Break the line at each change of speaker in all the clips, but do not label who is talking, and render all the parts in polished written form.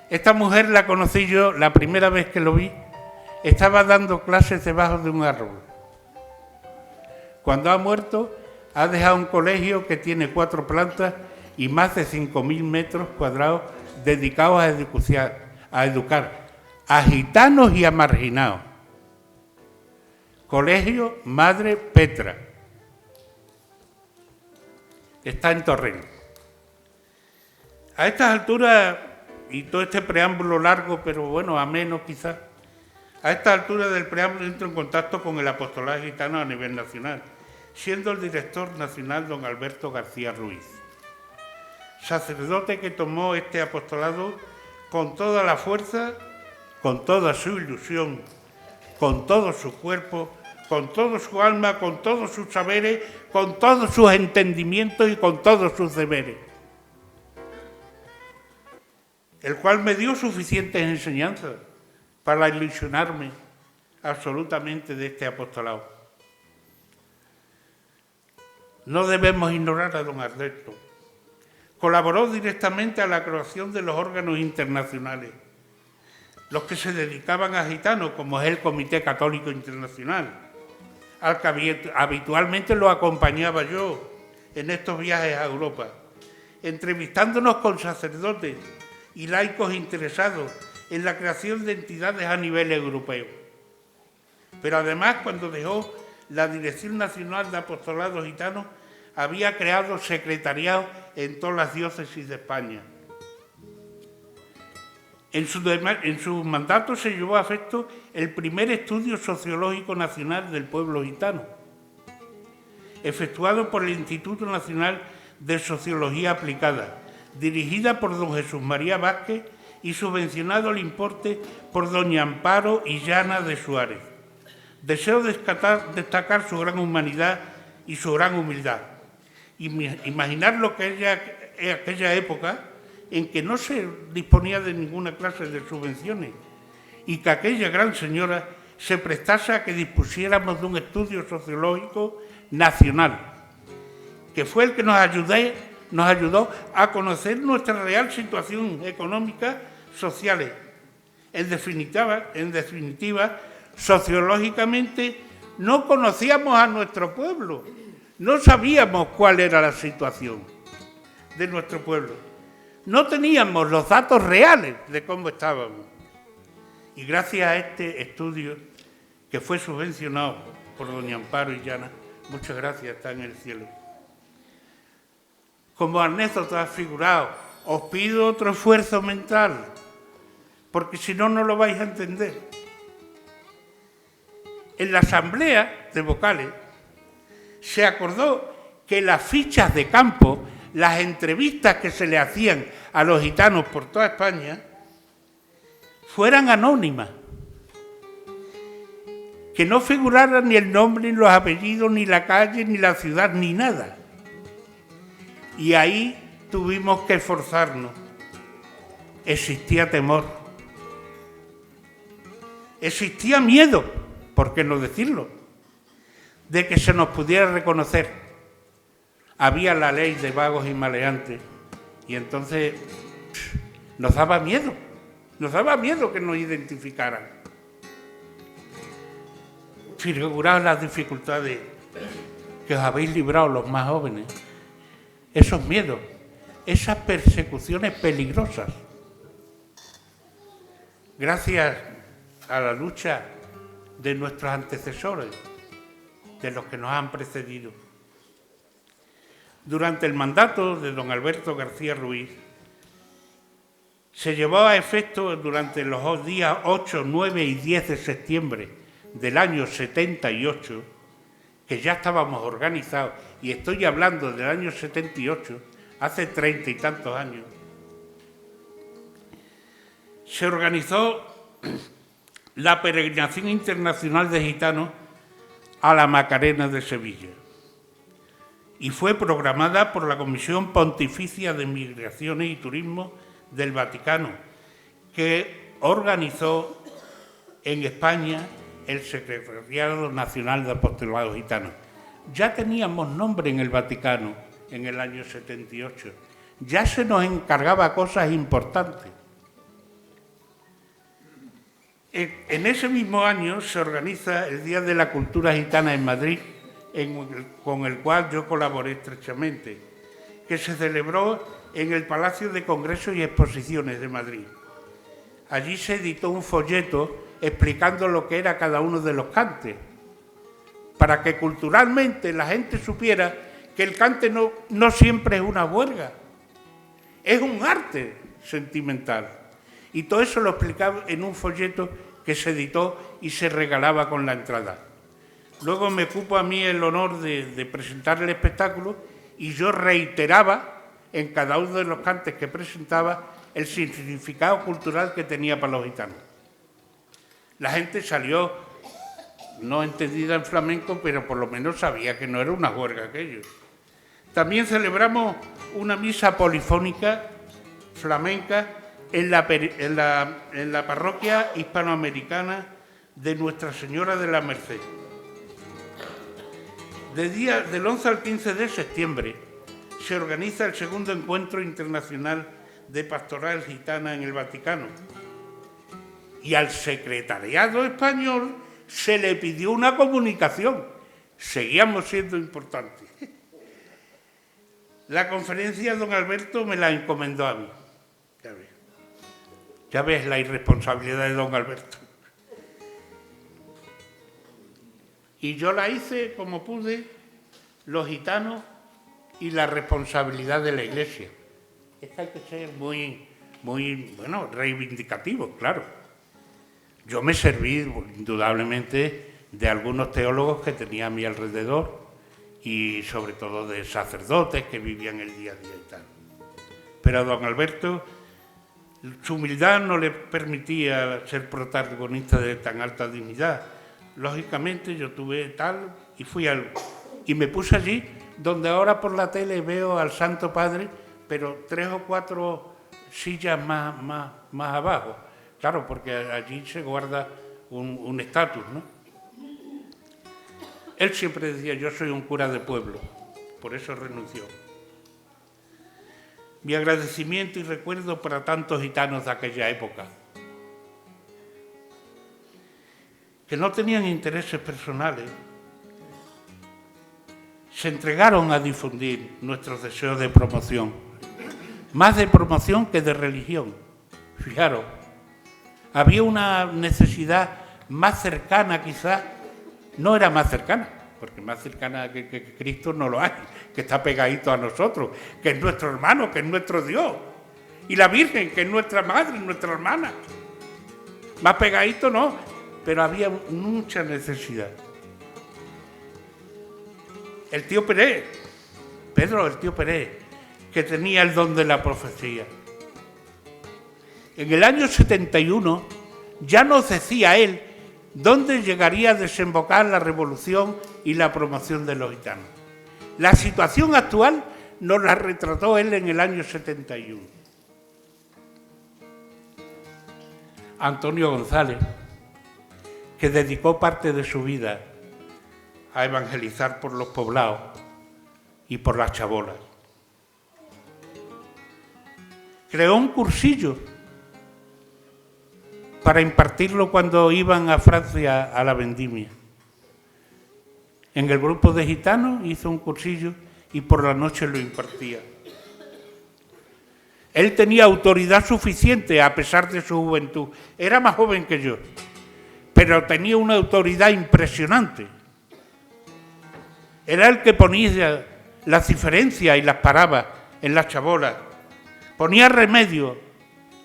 Esta mujer la conocí yo la primera vez que lo vi. Estaba dando clases debajo de un árbol. Cuando ha muerto, ha dejado un colegio que tiene 4 plantas y más de 5.000 metros cuadrados dedicados a educar a gitanos y a marginados. Colegio Madre Petra. Está en Torrent. A estas alturas, y todo este preámbulo largo, pero bueno, ameno quizás, a esta altura del preámbulo entro en contacto con el apostolado gitano a nivel nacional, siendo el director nacional don Alberto García Ruiz, sacerdote que tomó este apostolado con toda la fuerza, con toda su ilusión, con todo su cuerpo, con toda su alma, con todos sus saberes, con todos sus entendimientos y con todos sus deberes, el cual me dio suficientes enseñanzas para ilusionarme absolutamente de este apostolado. No debemos ignorar a don Alberto. Colaboró directamente a la creación de los órganos internacionales, los que se dedicaban a gitanos, como es el Comité Católico Internacional, al que habitualmente lo acompañaba yo en estos viajes a Europa, entrevistándonos con sacerdotes y laicos interesados en la creación de entidades a nivel europeo. Pero además, cuando dejó la Dirección Nacional de Apostolado Gitano, había creado secretariados en todas las diócesis de España. En su mandato se llevó a efecto el primer estudio sociológico nacional del pueblo gitano, efectuado por el Instituto Nacional de Sociología Aplicada, dirigida por don Jesús María Vázquez y subvencionado el importe por doña Amparo Illana de Suárez. Deseo destacar su gran humanidad y su gran humildad. Imaginar lo que aquella época en que no se disponía de ninguna clase de subvenciones y que aquella gran señora se prestase a que dispusiéramos de un estudio sociológico nacional, que fue el que nos ayudó a conocer nuestra real situación económica, social. En definitiva, sociológicamente no conocíamos a nuestro pueblo, no sabíamos cuál era la situación de nuestro pueblo. No teníamos los datos reales de cómo estábamos. Y gracias a este estudio, que fue subvencionado por doña Amparo Illana, muchas gracias, está en el cielo. Como anécdota figurado, os pido otro esfuerzo mental, porque si no, no lo vais a entender. En la asamblea de vocales se acordó que las fichas de campo, las entrevistas que se le hacían a los gitanos por toda España, fueran anónimas, que no figuraran ni el nombre, ni los apellidos, ni la calle, ni la ciudad, ni nada. Y ahí tuvimos que esforzarnos. Existía temor. Existía miedo, ¿por qué no decirlo?, de que se nos pudiera reconocer. Había la ley de vagos y maleantes y entonces nos daba miedo que nos identificaran. Figuraos las dificultades que os habéis librado los más jóvenes, esos miedos, esas persecuciones peligrosas. Gracias a la lucha de nuestros antecesores, de los que nos han precedido. Durante el mandato de don Alberto García Ruiz, se llevó a efecto durante los días 8, 9 y 10 de septiembre del año 78, que ya estábamos organizados, y estoy hablando del año 78, hace 30 y tantos años, se organizó la peregrinación internacional de gitanos a la Macarena de Sevilla y fue programada por la Comisión Pontificia de Migraciones y Turismo del Vaticano, que organizó en España el Secretariado Nacional de Apostolado Gitano. Ya teníamos nombre en el Vaticano en el año 78, ya se nos encargaba cosas importantes. En ese mismo año se organiza el Día de la Cultura Gitana en Madrid, con el cual yo colaboré estrechamente, que se celebró en el Palacio de Congresos y Exposiciones de Madrid. Allí se editó un folleto explicando lo que era cada uno de los cantes, para que culturalmente la gente supiera que el cante no siempre es una juerga, es un arte sentimental. Y todo eso lo explicaba en un folleto que se editó y se regalaba con la entrada. Luego me cupo a mí el honor de presentar el espectáculo y yo reiteraba en cada uno de los cantes que presentaba el significado cultural que tenía para los gitanos. La gente salió no entendida en flamenco, pero por lo menos sabía que no era una juerga aquello. También celebramos una misa polifónica flamenca en la parroquia hispanoamericana de Nuestra Señora de la Merced. Del 11 al 15 de septiembre se organiza el segundo encuentro internacional de pastoral gitana en el Vaticano. Y al secretariado español se le pidió una comunicación. Seguíamos siendo importantes. La conferencia, don Alberto, me la encomendó a mí. Ya ves la irresponsabilidad de don Alberto. Y yo la hice como pude, los gitanos y la responsabilidad de la Iglesia. Esto hay que ser muy, bueno, reivindicativo, claro. Yo me serví, indudablemente, de algunos teólogos que tenía a mi alrededor y sobre todo de sacerdotes que vivían el día a día y tal. Pero a don Alberto, su humildad no le permitía ser protagonista de tan alta dignidad. Lógicamente yo tuve tal y me puse allí donde ahora por la tele veo al Santo Padre, pero 3 o 4 sillas más abajo. Claro, porque allí se guarda un estatus, ¿no? Él siempre decía, yo soy un cura de pueblo, por eso renunció. Mi agradecimiento y recuerdo para tantos gitanos de aquella época, que no tenían intereses personales, se entregaron a difundir nuestros deseos de promoción, más de promoción que de religión. Fijaros, había una necesidad más cercana quizás, no era más cercana, porque más cercana que Cristo no lo hay, que está pegadito a nosotros, que es nuestro hermano, que es nuestro Dios, y la Virgen, que es nuestra madre, nuestra hermana. Más pegadito no, pero había mucha necesidad. El tío Pérez, Pedro, el tío Pérez, que tenía el don de la profecía. En el año 71 ya nos decía él dónde llegaría a desembocar la revolución y la promoción de los gitanos. La situación actual nos la retrató él en el año 71. Antonio González, que dedicó parte de su vida a evangelizar por los poblados y por las chabolas. Creó un cursillo para impartirlo cuando iban a Francia a la vendimia. En el grupo de gitanos hizo un cursillo y por la noche lo impartía. Él tenía autoridad suficiente a pesar de su juventud. Era más joven que yo, pero tenía una autoridad impresionante. Era el que ponía las diferencias y las paraba en las chabolas. Ponía remedio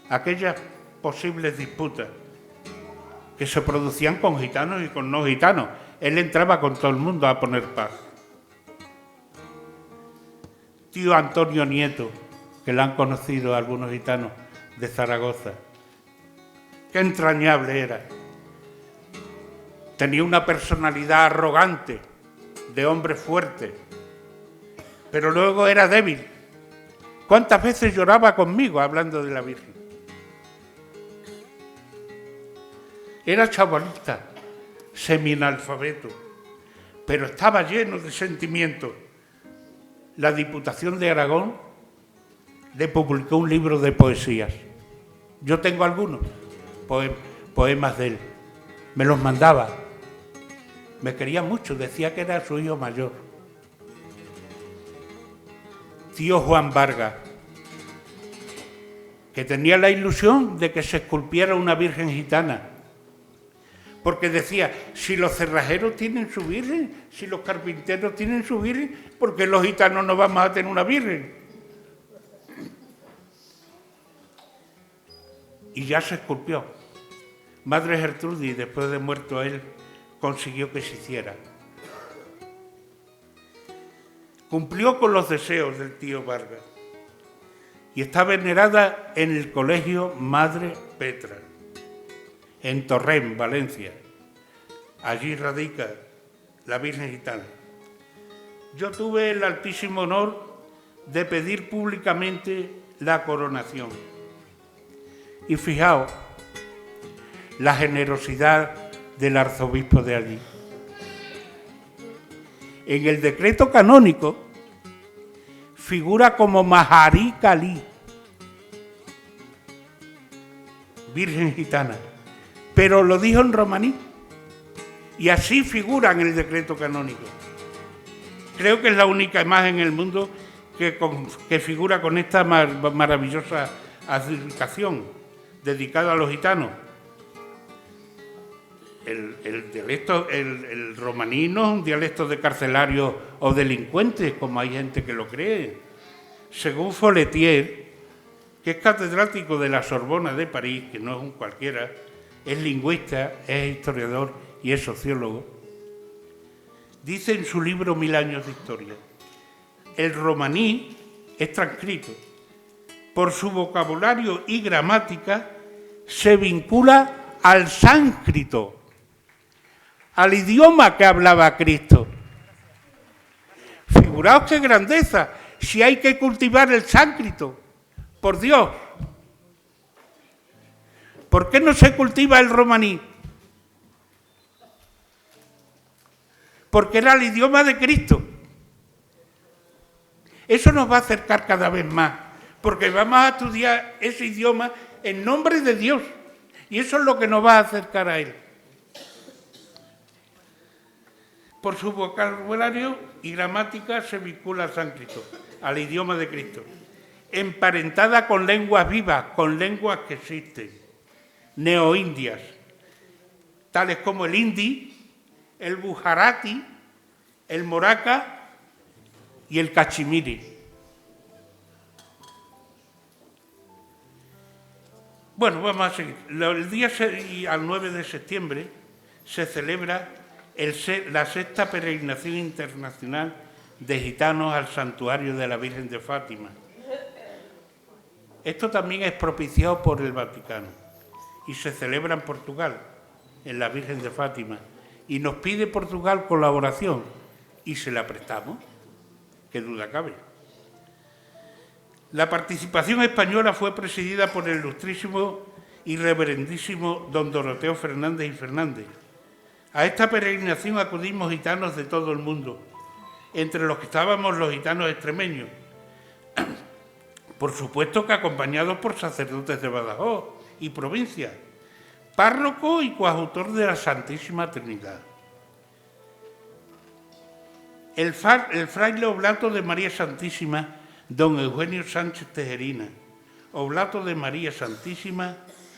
a aquellas posibles disputas que se producían con gitanos y con no gitanos. Él entraba con todo el mundo a poner paz. Tío Antonio Nieto, que lo han conocido algunos gitanos de Zaragoza. Qué entrañable era. Tenía una personalidad arrogante, de hombre fuerte, pero luego era débil. ¿Cuántas veces lloraba conmigo hablando de la Virgen? Era chavalista, semi-analfabeto, pero estaba lleno de sentimientos. La Diputación de Aragón le publicó un libro de poesías. Yo tengo algunos, poemas de él. Me los mandaba. Me quería mucho, decía que era su hijo mayor. Tío Juan Vargas, que tenía la ilusión de que se esculpiera una virgen gitana, porque decía, si los cerrajeros tienen su virgen, si los carpinteros tienen su virgen, ¿por qué los gitanos no vamos a tener una virgen? Y ya se esculpió. Madre Gertrudis, después de muerto él, consiguió que se hiciera. Cumplió con los deseos del tío Vargas y está venerada en el colegio Madre Petra, en Torrent, Valencia. Allí radica la Virgen Gitana. Yo tuve el altísimo honor de pedir públicamente la coronación. Y fijaos, la generosidad del arzobispo de allí. En el decreto canónico figura como Maharí Kali, Virgen Gitana, pero lo dijo en romaní y así figura en el decreto canónico. Creo que es la única imagen en el mundo que figura con esta maravillosa adjudicación dedicada a los gitanos. El romaní no es un dialecto de carcelarios o delincuentes, como hay gente que lo cree. Según Folletier, que es catedrático de la Sorbona de París, que no es un cualquiera, es lingüista, es historiador y es sociólogo, dice en su libro 1000 años de historia, el romaní es transcrito. Por su vocabulario y gramática se vincula al sánscrito, al idioma que hablaba Cristo. Figuraos qué grandeza, si hay que cultivar el sánscrito, por Dios. ¿Por qué no se cultiva el romaní? Porque era el idioma de Cristo. Eso nos va a acercar cada vez más, porque vamos a estudiar ese idioma en nombre de Dios, y eso es lo que nos va a acercar a Él. Por su vocabulario y gramática se vincula al sánscrito, al idioma de Cristo, emparentada con lenguas vivas, con lenguas que existen, neoindias, tales como el hindi, el gujarati, el moraca y el cachimiri. Bueno, vamos a seguir. El día 6 al 9 de septiembre se celebra la sexta peregrinación internacional de gitanos al santuario de la Virgen de Fátima. Esto también es propiciado por el Vaticano y se celebra en Portugal, en la Virgen de Fátima. Y nos pide Portugal colaboración y se la prestamos, qué duda cabe. La participación española fue presidida por el ilustrísimo y reverendísimo don Doroteo Fernández y Fernández. A esta peregrinación acudimos gitanos de todo el mundo, entre los que estábamos los gitanos extremeños, por supuesto que acompañados por sacerdotes de Badajoz y provincia, párroco y coadjutor de la Santísima Trinidad. El fraile oblato de María Santísima, don Eugenio Sánchez Tejerina, oblato de María Santísima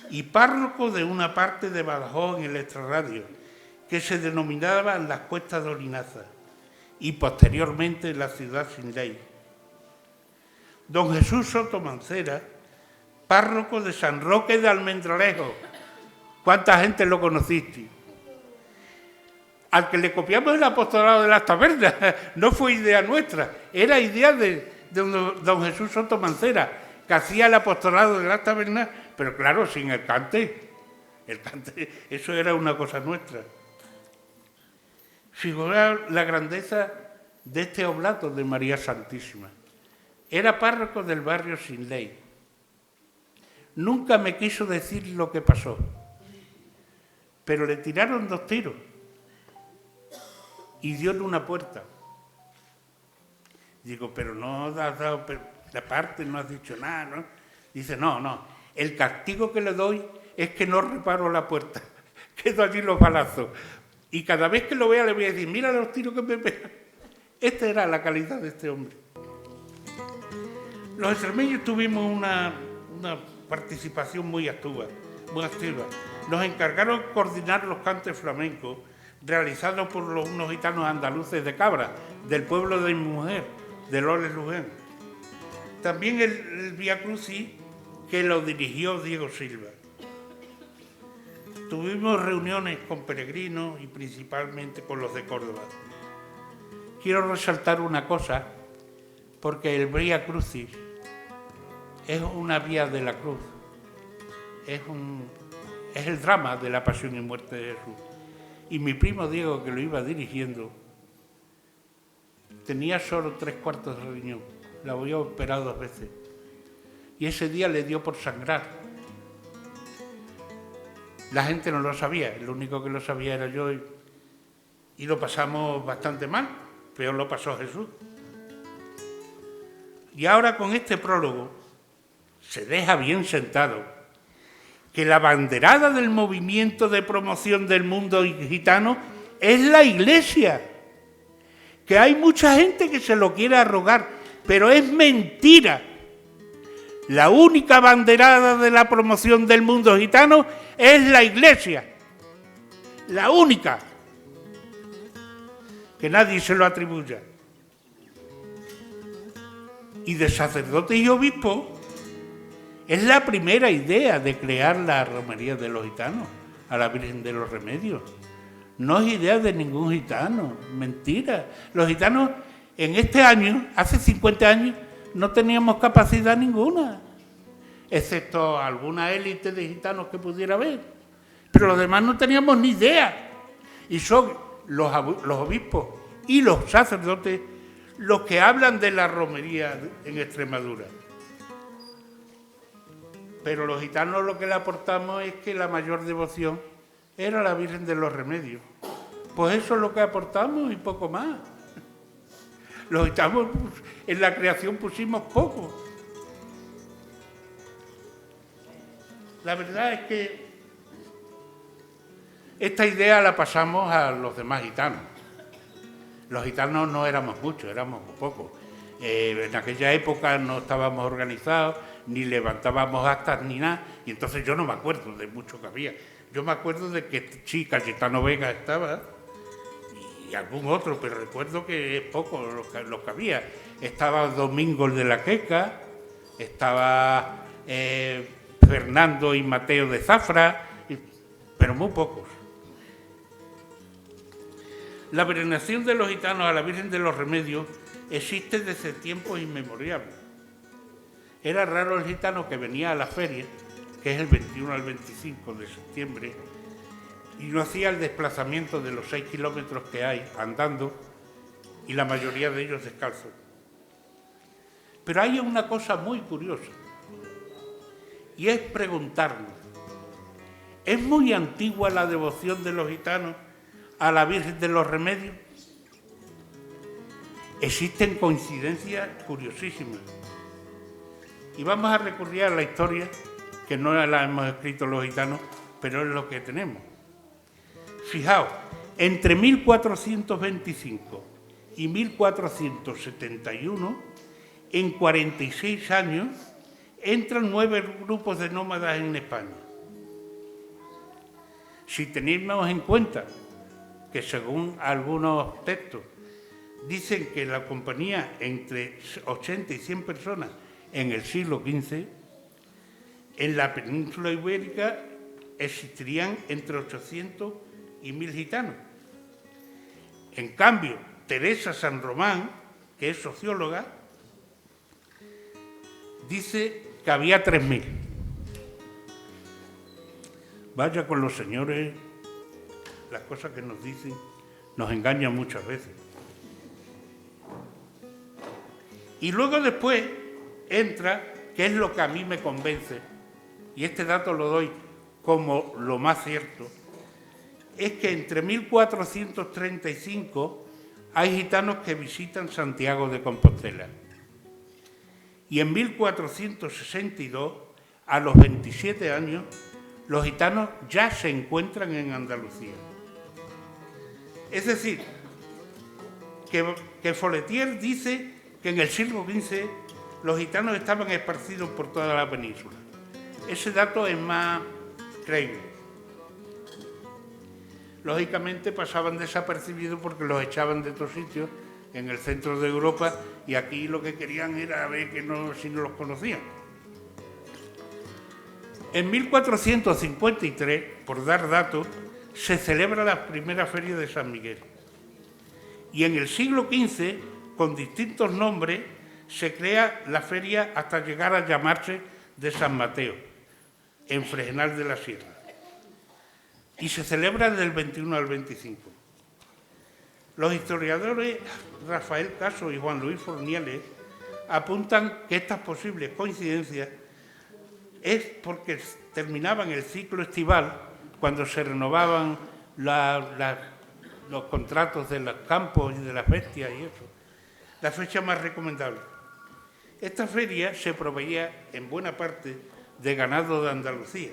y párroco de una parte de Badajoz en el extrarradio, que se denominaba las Cuestas de Orinaza, y posteriormente la ciudad sin ley. Don Jesús Soto Mancera, párroco de San Roque de Almendralejo. ¿Cuánta gente lo conociste? Al que le copiamos el apostolado de las tabernas, no fue idea nuestra, era idea de don Jesús Soto Mancera, que hacía el apostolado de las tabernas, pero claro, sin el cante. El cante, eso era una cosa nuestra. Figura la grandeza de este oblato de María Santísima. Era párroco del barrio sin ley. Nunca me quiso decir lo que pasó, pero le tiraron 2 tiros y dio en una puerta. Digo, pero no has dado la parte, no has dicho nada, ¿no? Dice, no, el castigo que le doy es que no reparo la puerta, quedo allí los balazos. Y cada vez que lo vea le voy a decir, mira los tiros que me pegan. Esta era la calidad de este hombre. Los extremeños tuvimos una participación muy activa. Nos encargaron coordinar los cantes flamencos realizados por unos gitanos andaluces de Cabra, del pueblo de mi mujer, de Loles Luján. También el Vía Crucis, que lo dirigió Diego Silva. Tuvimos reuniones con peregrinos y principalmente con los de Córdoba. Quiero resaltar una cosa, porque el Vía Crucis es una vía de la cruz, es el drama de la pasión y muerte de Jesús. Y mi primo Diego, que lo iba dirigiendo, tenía solo 3/4 de riñón, la había operado 2 veces. Y ese día le dio por sangrar. La gente no lo sabía, el único que lo sabía era yo, y lo pasamos bastante mal, peor lo pasó Jesús. Y ahora con este prólogo se deja bien sentado que la banderada del movimiento de promoción del mundo gitano es la Iglesia, que hay mucha gente que se lo quiere arrogar, pero es mentira. La única banderada de la promoción del mundo gitano es la Iglesia, la única, que nadie se lo atribuya. Y de sacerdotes y obispos es la primera idea de crear la romería de los gitanos, a la Virgen de los Remedios. No es idea de ningún gitano, mentira. Los gitanos en este año, hace 50 años, no teníamos capacidad ninguna, excepto alguna élite de gitanos que pudiera haber. Pero los demás no teníamos ni idea. Y son los obispos y los sacerdotes los que hablan de la romería en Extremadura. Pero los gitanos lo que le aportamos es que la mayor devoción era la Virgen de los Remedios. Pues eso es lo que aportamos y poco más. Los gitanos en la creación pusimos poco. La verdad es que esta idea la pasamos a los demás gitanos. Los gitanos no éramos muchos, éramos pocos. En aquella época no estábamos organizados, ni levantábamos actas ni nada, y entonces yo no me acuerdo de mucho que había. Yo me acuerdo de que sí, Cayetano Vega estaba, y algún otro, pero recuerdo que es poco lo que había. Estaba Domingo el de la Queca, estaba Fernando y Mateo de Zafra, pero muy pocos. La veneración de los gitanos a la Virgen de los Remedios existe desde tiempos inmemoriales. Era raro el gitano que venía a la feria, que es el 21 al 25 de septiembre, y no hacía el desplazamiento de los 6 kilómetros que hay andando, y la mayoría de ellos descalzos. Pero hay una cosa muy curiosa, y es preguntarnos, ¿es muy antigua la devoción de los gitanos a la Virgen de los Remedios? Existen coincidencias curiosísimas. Y vamos a recurrir a la historia, que no la hemos escrito los gitanos, pero es lo que tenemos. Fijaos, entre 1425 y 1471, en 46 años, entran 9 grupos de nómadas en España. Si tenemos en cuenta que según algunos textos dicen que la compañía entre 80 y 100 personas en el siglo XV, en la península ibérica existirían entre 800 y 1000 gitanos. En cambio, Teresa San Román, que es socióloga, dice que había 3000. Vaya con los señores, las cosas que nos dicen nos engañan muchas veces. Y luego después entra, que es lo que a mí me convence, y este dato lo doy como lo más cierto, es que entre 1435 hay gitanos que visitan Santiago de Compostela. Y en 1462, a los 27 años, los gitanos ya se encuentran en Andalucía. Es decir, que Foletier dice que en el siglo XV los gitanos estaban esparcidos por toda la península. Ese dato es más creíble. Lógicamente pasaban desapercibidos porque los echaban de otros sitios, en el centro de Europa, y aquí lo que querían era ver si no los conocían. En 1453, por dar datos, se celebra la primera feria de San Miguel. Y en el siglo XV, con distintos nombres, se crea la feria hasta llegar a llamarse de San Mateo, en Fregenal de la Sierra. Y se celebra del 21 al 25. Los historiadores Rafael Caso y Juan Luis Fornieles apuntan que estas posibles coincidencias es porque terminaban el ciclo estival, cuando se renovaban los contratos de los campos y de las bestias y eso, la fecha más recomendable. Esta feria se proveía en buena parte de ganado de Andalucía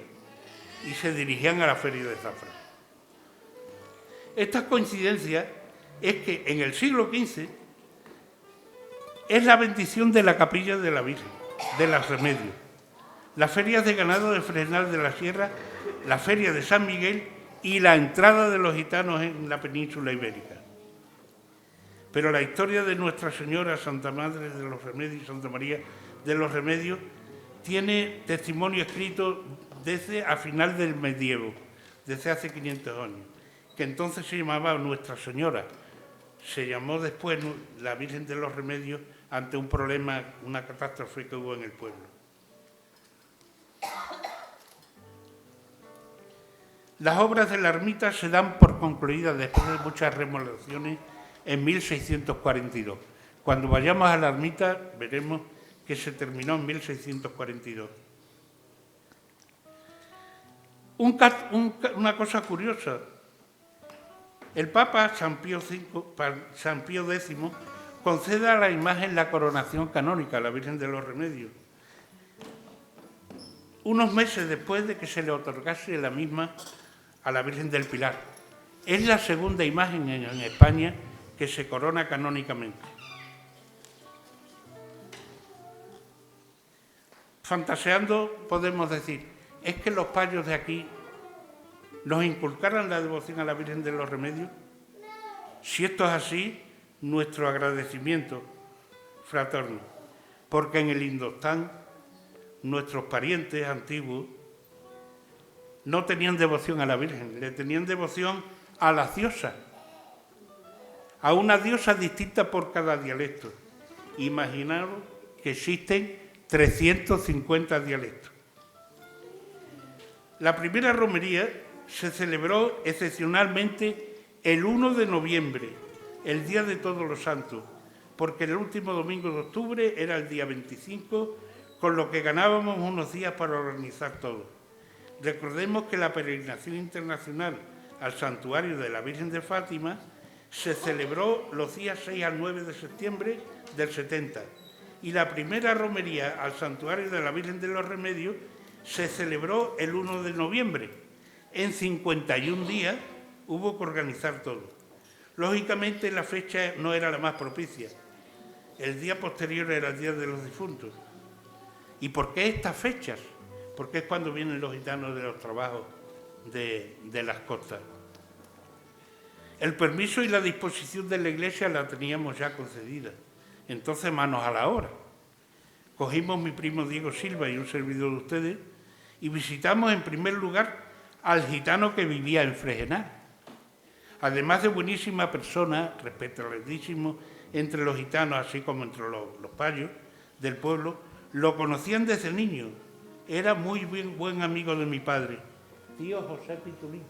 y se dirigían a la feria de Zafra. Esta coincidencia es que en el siglo XV es la bendición de la capilla de la Virgen, de los Remedios, las ferias de ganado de Fregenal de la Sierra, la feria de San Miguel y la entrada de los gitanos en la península ibérica. Pero la historia de Nuestra Señora, Santa Madre de los Remedios y Santa María de los Remedios tiene testimonio escrito desde a final del medievo, desde hace 500 años, que entonces se llamaba Nuestra Señora. Se llamó después la Virgen de los Remedios ante un problema, una catástrofe que hubo en el pueblo. Las obras de la ermita se dan por concluidas después de muchas remodelaciones en 1642. Cuando vayamos a la ermita veremos que se terminó en 1642. Una cosa curiosa, el Papa San Pío X concede a la imagen la coronación canónica, la Virgen de los Remedios, unos meses después de que se le otorgase la misma a la Virgen del Pilar. Es la segunda imagen en España que se corona canónicamente. Fantaseando podemos decir, ¿es que los payos de aquí nos inculcaran la devoción a la Virgen de los Remedios? Si esto es así, nuestro agradecimiento fraterno, porque en el Indostán nuestros parientes antiguos no tenían devoción a la Virgen, le tenían devoción a las diosas, a una diosa distinta por cada dialecto. Imaginaros que existen 350 dialectos. La primera romería se celebró excepcionalmente el 1 de noviembre, el Día de Todos los Santos, porque el último domingo de octubre era el día 25, con lo que ganábamos unos días para organizar todo. Recordemos que la peregrinación internacional al santuario de la Virgen de Fátima se celebró los días 6 al 9 de septiembre del 70 y la primera romería al santuario de la Virgen de los Remedios se celebró el 1 de noviembre. En 51 días hubo que organizar todo. Lógicamente la fecha no era la más propicia. El día posterior era el Día de los Difuntos. ¿Y por qué estas fechas? Porque es cuando vienen los gitanos de los trabajos de las costas. El permiso y la disposición de la Iglesia la teníamos ya concedida. Entonces, manos a la obra. Cogimos mi primo Diego Silva y un servidor de ustedes y visitamos en primer lugar al gitano que vivía en Fregenal. Además de buenísima persona, respetadísimo entre los gitanos, así como entre los payos del pueblo, lo conocían desde niño. Era muy buen amigo de mi padre, tío José Pitulín,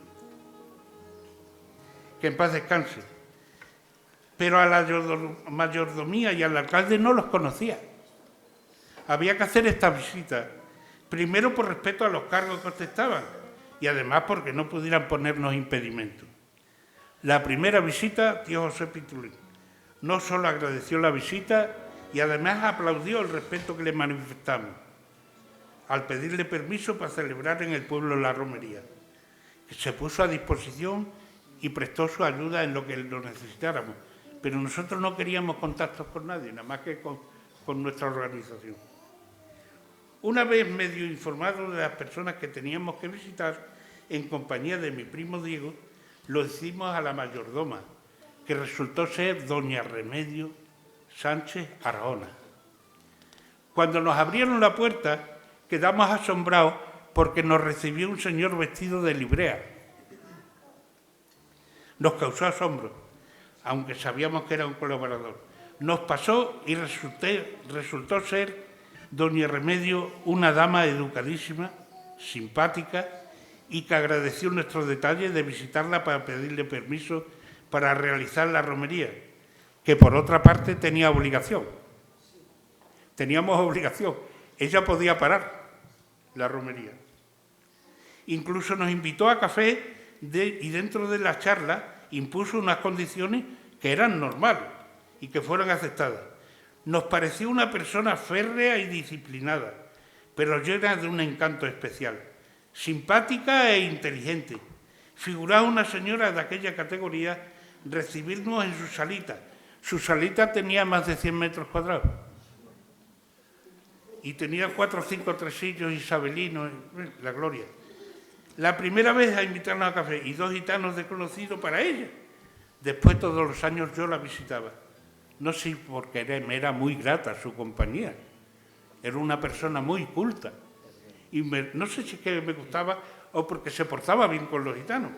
que en paz descanse. Pero a la mayordomía y al alcalde no los conocía. Había que hacer esta visita, primero por respeto a los cargos que ostentaban y además porque no pudieran ponernos impedimentos. La primera visita, tío José Pitulín, no solo agradeció la visita y además aplaudió el respeto que le manifestamos. al pedirle permiso para celebrar en el pueblo la romería. Se puso a disposición y prestó su ayuda en lo que lo necesitáramos, pero nosotros no queríamos contactos con nadie, nada más que con nuestra organización. Una vez medio informado de las personas que teníamos que visitar, en compañía de mi primo Diego, lo hicimos a la mayordoma, que resultó ser doña Remedio Sánchez Arjona. Cuando nos abrieron la puerta, quedamos asombrados porque nos recibió un señor vestido de librea. Nos causó asombro, aunque sabíamos que era un colaborador. Nos pasó y resultó ser doña Remedio una dama educadísima, simpática y que agradeció nuestros detalles de visitarla para pedirle permiso para realizar la romería, que por otra parte tenía obligación. Teníamos obligación. Ella podía parar la romería. Incluso nos invitó a café y dentro de la charla impuso unas condiciones que eran normales y que fueron aceptadas. Nos pareció una persona férrea y disciplinada, pero llena de un encanto especial, simpática e inteligente. Figuraba una señora de aquella categoría recibirnos en su salita. Su salita tenía más de 100 metros cuadrados y tenía 4 o 5 tresillos isabelinos, la gloria. La primera vez a invitarnos a café y 2 gitanos desconocidos para ella. Después todos los años yo la visitaba. No sé por qué me era muy grata su compañía. Era una persona muy culta. Y no sé si es que me gustaba o porque se portaba bien con los gitanos.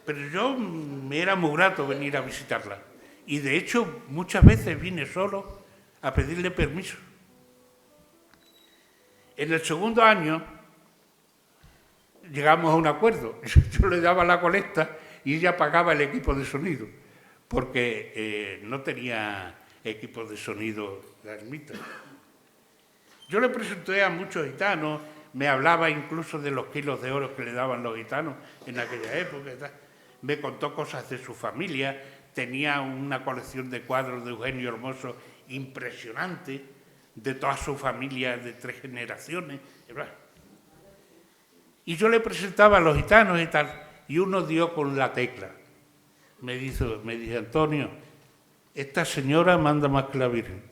Pero yo me era muy grato venir a visitarla. Y de hecho muchas veces vine solo a pedirle permiso. En el segundo año llegamos a un acuerdo. Yo le daba la colecta y ella pagaba el equipo de sonido, porque no tenía equipo de sonido la ermita. Yo le presenté a muchos gitanos, me hablaba incluso de los kilos de oro que le daban los gitanos en aquella época. Me contó cosas de su familia, tenía una colección de cuadros de Eugenio Hermoso impresionante, de toda su familia de 3 generaciones. Y yo le presentaba a los gitanos y tal, y uno dio con la tecla. Me dice, Antonio, esta señora manda más que la Virgen.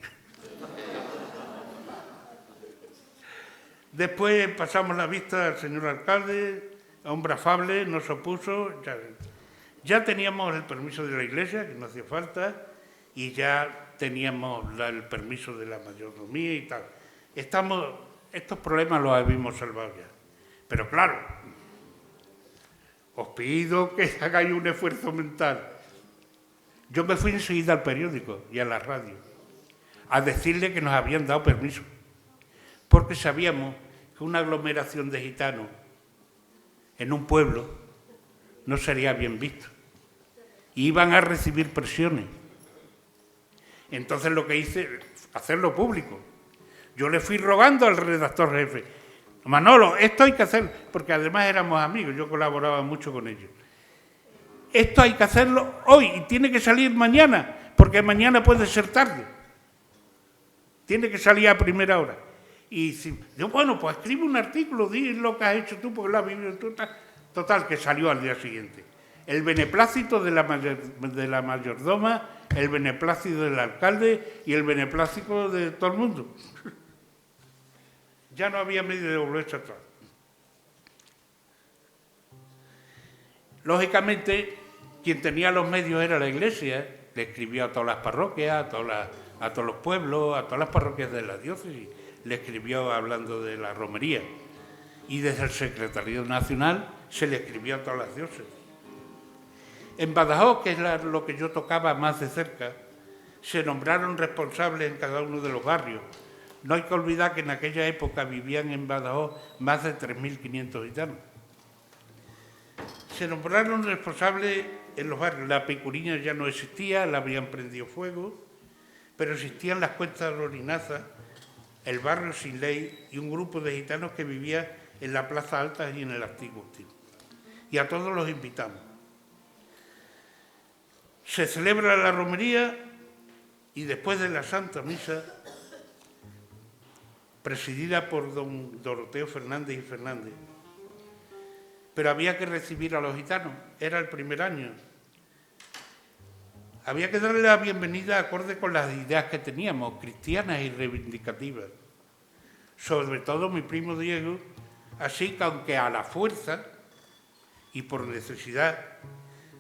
Después pasamos la vista al señor alcalde, hombre afable, no se opuso. Ya teníamos el permiso de la iglesia, que no hacía falta, y ya teníamos el permiso de la mayordomía y tal. Estos problemas los habíamos salvado ya. Pero claro, os pido que hagáis un esfuerzo mental. Yo me fui enseguida al periódico y a la radio a decirle que nos habían dado permiso, porque sabíamos que una aglomeración de gitanos en un pueblo no sería bien visto. Iban a recibir presiones. Entonces lo que hice, hacerlo público. Yo le fui rogando al redactor jefe, Manolo, esto hay que hacer, porque además éramos amigos, yo colaboraba mucho con ellos. Esto hay que hacerlo hoy y tiene que salir mañana, porque mañana puede ser tarde. Tiene que salir a primera hora. Y yo, bueno, pues escribe un artículo, di lo que has hecho tú, porque lo has vivido tú. Total, que salió al día siguiente. El beneplácito de la mayordoma, el beneplácito del alcalde y el beneplácito de todo el mundo. Ya no había medio de volverse atrás. Lógicamente, quien tenía los medios era la iglesia, le escribió a todas las parroquias, a todos los pueblos, a todas las parroquias de la diócesis, le escribió hablando de la romería. Y desde el Secretariado Nacional se le escribió a todas las diócesis. En Badajoz, que es lo que yo tocaba más de cerca, se nombraron responsables en cada uno de los barrios. No hay que olvidar que en aquella época vivían en Badajoz más de 3.500 gitanos. Se nombraron responsables en los barrios. La Picuriña ya no existía, la habían prendido fuego, pero existían las Cuestas de Orinaza, el barrio Sin Ley y un grupo de gitanos que vivía en la Plaza Alta y en el Agustín. Y a todos los invitamos. Se celebra la romería y después de la Santa Misa presidida por don Doroteo Fernández y Fernández. Pero había que recibir a los gitanos, era el primer año. Había que darle la bienvenida acorde con las ideas que teníamos, cristianas y reivindicativas. Sobre todo mi primo Diego, así que aunque a la fuerza y por necesidad,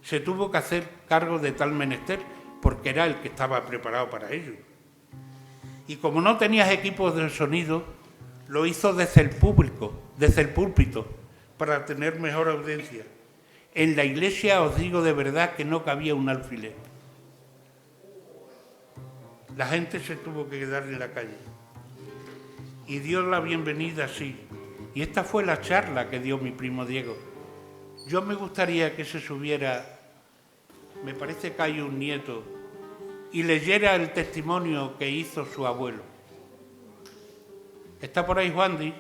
se tuvo que hacer cargo de tal menester, porque era el que estaba preparado para ello. Y como no tenías equipos de sonido, lo hizo desde el púlpito, para tener mejor audiencia. En la iglesia os digo de verdad que no cabía un alfiler. La gente se tuvo que quedar en la calle. Y dio la bienvenida así. Y esta fue la charla que dio mi primo Diego. Yo me gustaría que se subiera, me parece que hay un nieto, y leyera el testimonio que hizo su abuelo. ¿Está por ahí Juan Di?